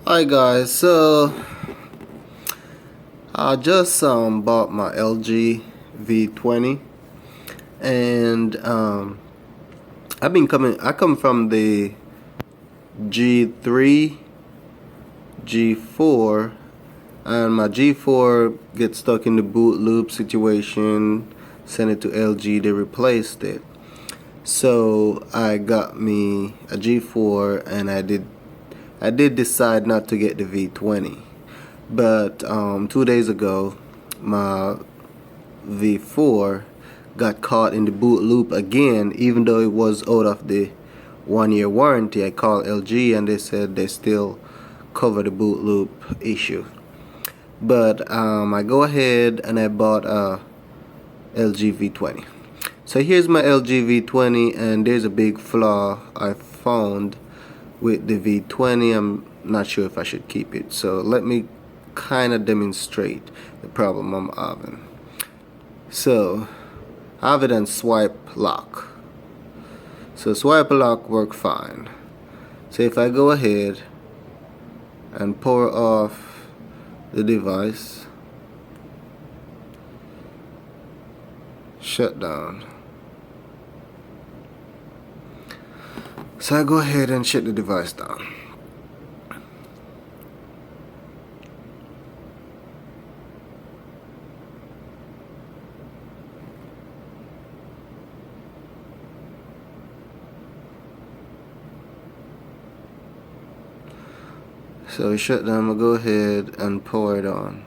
Hi guys, so I just bought my LG V20, and I come from the G3, G4, and my G4 gets stuck in the boot loop situation. Sent it to LG, they replaced it. So I got me a G4, and I did decide not to get the V20. But 2 days ago, my V4 got caught in the boot loop again, even though it was out of the 1 year warranty. I called LG and they said they still cover the boot loop issue. But I go ahead and I bought a LG V20. So here's my LG V20, and there's a big flaw I found with the V20. I'm not sure if I should keep it. So let me kind of demonstrate the problem I'm having. So I have it on swipe lock. So swipe lock work fine. So if I go ahead and power off the device, shut down. So I go ahead and shut the device down. So we shut down, we'll go ahead and power it on.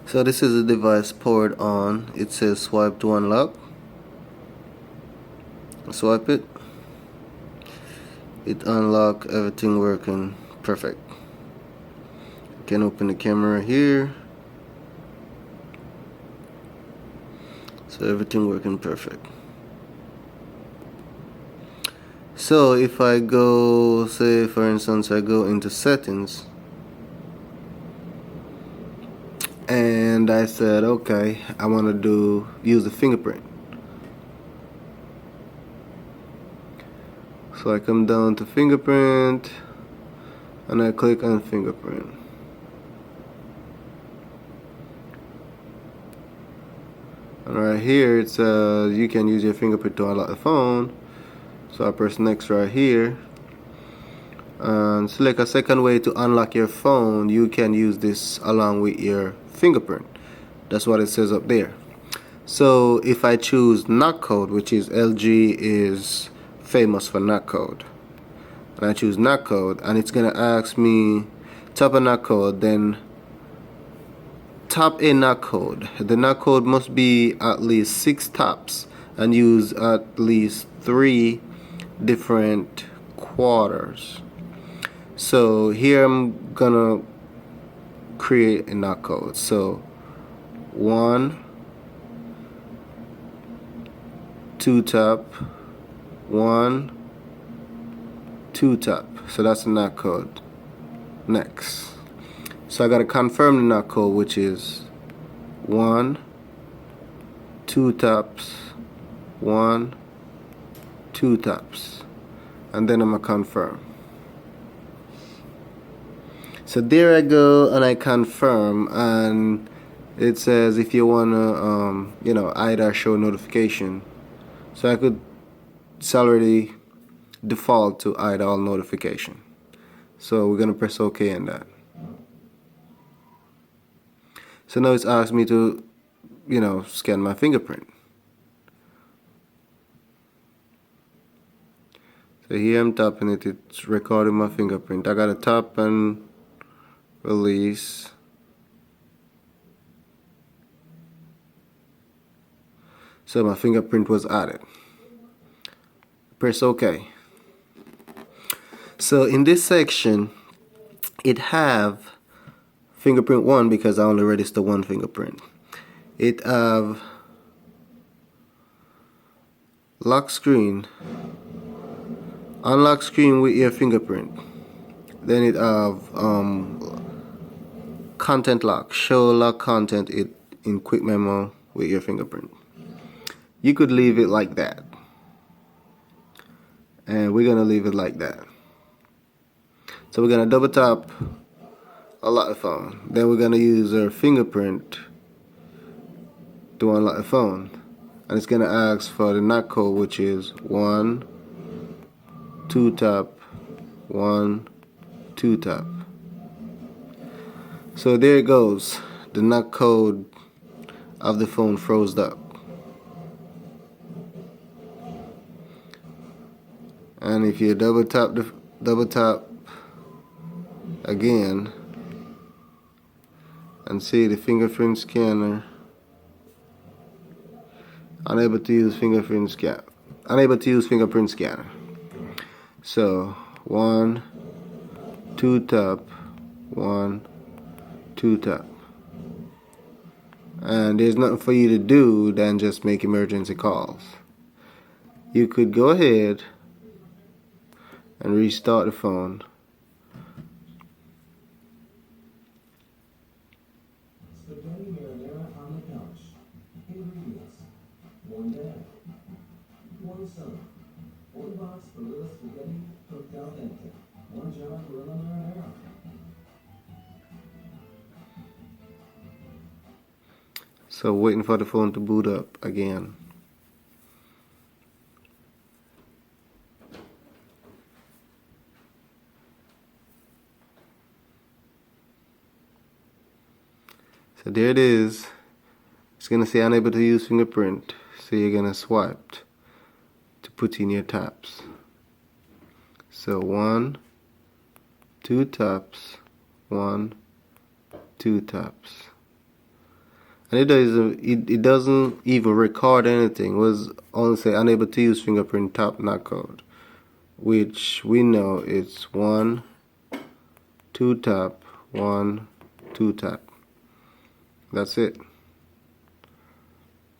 So this is the device powered on. It says swipe to unlock. Swipe it. It unlock, everything working perfect. You can open the camera here. So everything working perfect. So if I go, say for instance, I go into settings, and I said, okay, I want to use the fingerprint. So I come down to fingerprint and I click on fingerprint. And right here it says you can use your fingerprint to unlock the phone. So I press next right here and select a second way to unlock your phone. You can use this along with your fingerprint. That's what it says up there. So if I choose knock code, which is LG is famous for knock code, and I choose knock code, and it's gonna ask me tap a knock code, then tap a knock code. The knock code must be at least 6 taps and use at least 3 different quarters. So here I'm gonna create a knock code. So 1, 2 tap, 1, 2 tap. So that's the knock code. Next. So I gotta confirm the knock code, which is 1, 2 taps, 1, 2 taps, and then I'm gonna confirm. So there I go, and I confirm, and it says if you wanna hide or show notification. So I could, it's already default to hide all notification. So we're gonna press OK on that. So now it's asked me to, scan my fingerprint. So here I'm tapping it, it's recording my fingerprint. I gotta tap and release. So my fingerprint was added. Press OK. So in this section, it have fingerprint 1 because I only register one fingerprint. It have lock screen, unlock screen with your fingerprint. Then it have content lock, show lock content it in quick memo with your fingerprint. You could leave it like that, and we're gonna leave it like that. So we're gonna double tap unlock the phone. Then we're gonna use our fingerprint to unlock the phone, and it's gonna ask for the knock code, which is 1 2 tap 1 2 tap. So there it goes. The knock code of the phone froze up. And if you double tap again and see the fingerprint scanner, unable to use fingerprint scanner. So 1 2 tap 1 2 tap. And there's nothing for you to do than just make emergency calls. You could go ahead and restart the phone. Spaghetti marinara on the couch. Ingredients: 1 dad, 1 son, 1 box Barilla spaghetti cooked al dente, 1 jar Barilla marinara. So waiting for the phone to boot up again. So there it is. It's gonna say unable to use fingerprint. So you're gonna swipe to put in your taps. So 1 2 taps 1 2 taps. And it doesn't even record anything. It was only say unable to use fingerprint tap knock code, which we know it's 1 2 tap 1 2 tap. That's it.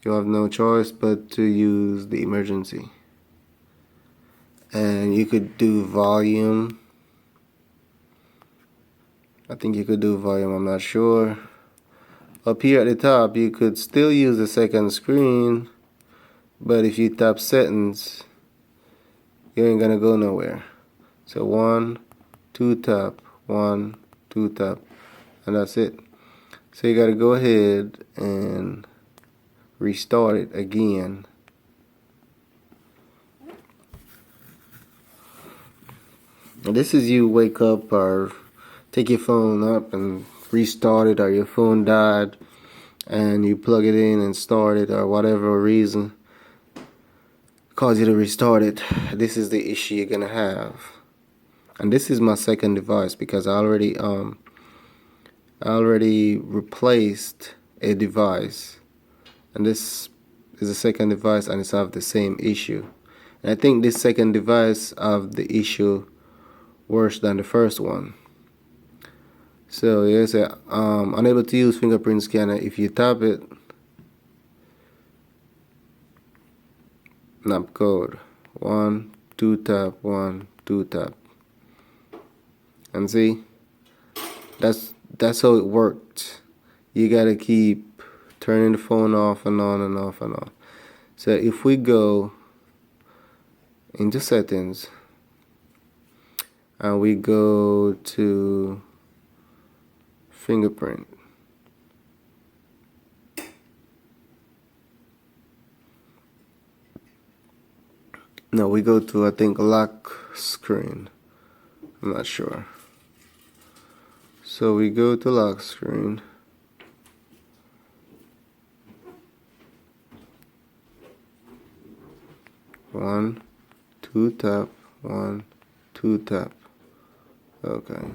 You have no choice but to use the emergency. And you could do volume. I think you could do volume, I'm not sure. Up here at the top, you could still use the second screen, but if you tap settings, you ain't gonna go nowhere. So 1 2 tap 1 2 tap, and that's it. So you gotta go ahead and restart it again. And this is you wake up or take your phone up and restart it, or your phone died and you plug it in and start it, or whatever reason cause you to restart it. This is the issue you're gonna have. And this is my second device because I already replaced a device, and this is the second device and it's have the same issue. And I think this second device have the issue worse than the first one. So here's a unable to use fingerprint scanner. If you tap it, knock code 1 2 tap 1 2 tap, and see, that's how it worked. You gotta keep turning the phone off and on and off and on. So if we go into settings and we go to fingerprint, no, we go to, I think, lock screen, I'm not sure. So we go to lock screen, one, two tap, 1 2 tap. Okay.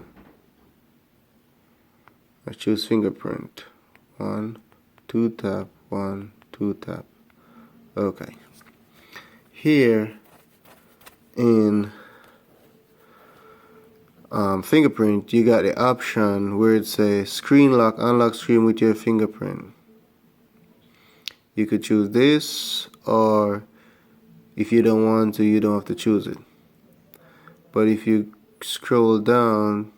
I choose fingerprint. 1 2 tap 1 2 tap. Okay. Here in fingerprint, you got the option where it says screen lock, unlock screen with your fingerprint. You could choose this, or if you don't want to, you don't have to choose it. But if you scroll down,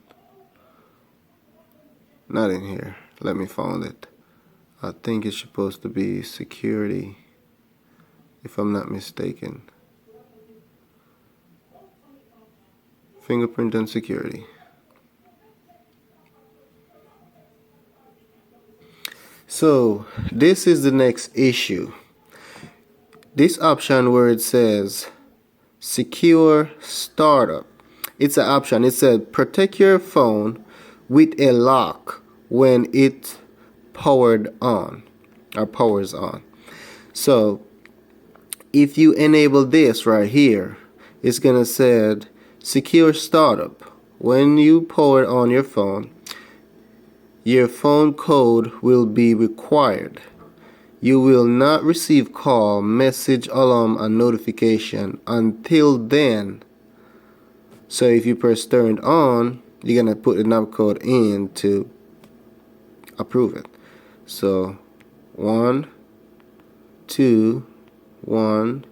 not in here, let me find it. I think it's supposed to be security, if I'm not mistaken. Fingerprint and security. So this is the next issue. This option where it says secure startup, it's an option. It said protect your phone with a lock when it powered on or powers on. So if you enable this right here, it's gonna say secure startup. When you power on your phone code will be required. You will not receive call, message, alarm, and notification until then. So if you press turned on, you're gonna put the NAP code in to approve it. So 1 2 1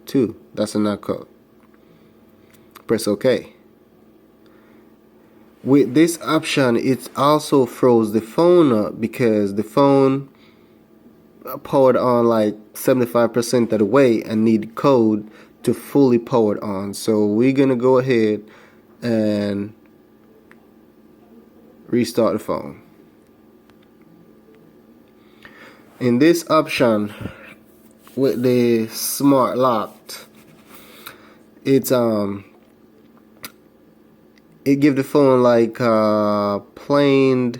2. That's a NAP code. Press OK. With this option, it also froze the phone up because the phone powered on like 75% of the way and need code to fully power on. So we're gonna go ahead and restart the phone. In this option with the smart locked, it give the phone like plain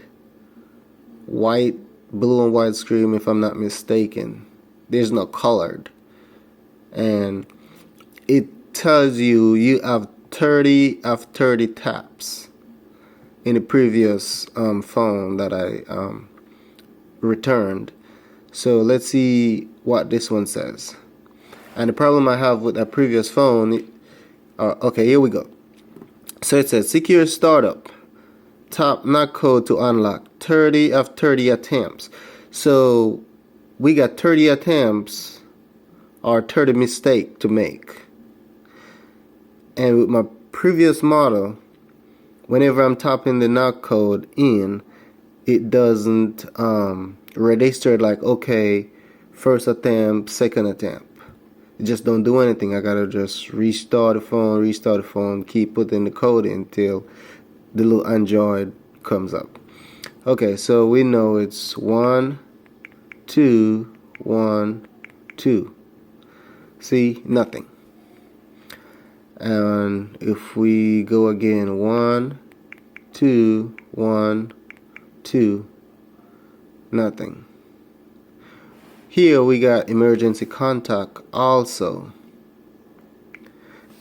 white, blue and white screen, if I'm not mistaken. There's no colored, and it tells you you have 30 of 30 taps in the previous phone that I returned. So let's see what this one says. And the problem I have with that previous phone, okay, here we go. So it says secure startup, tap NAC code to unlock, 30 of 30 attempts. So we got 30 attempts or 30 mistake to make. And with my previous model, whenever I'm tapping the NAC code in, it doesn't register like, okay, first attempt, second attempt. It just don't do anything. I gotta just restart the phone, keep putting the code in until the little Android comes up. Okay, so we know it's 1 2 1 2. See, nothing. And if we go again, 1 2 1 2, nothing. Here we got emergency contact also,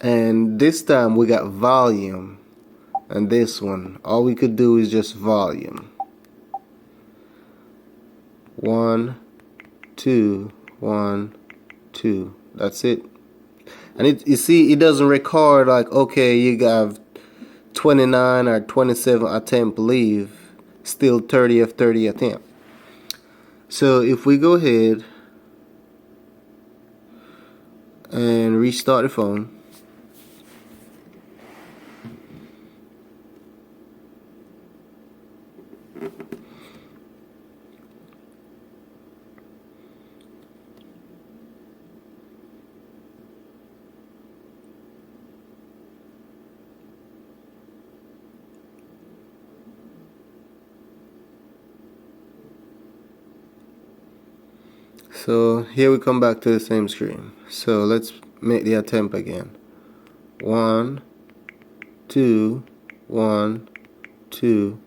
and this time we got volume, and this one all we could do is just volume. 1 2 1 2. That's it. And you see, it doesn't record like, okay, you got 29 or 27 attempt leave, still 30 of 30 attempt. So if we go ahead and restart the phone, so here we come back to the same screen. So let's make the attempt again. 1 2 1 2.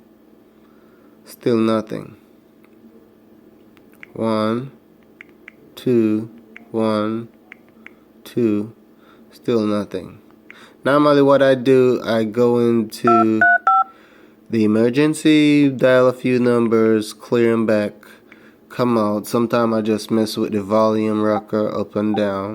Still nothing. 1 2 1 2. Still nothing. Normally what I do, I go into the emergency, dial a few numbers, clear them back, come out. Sometimes I just mess with the volume rocker up and down.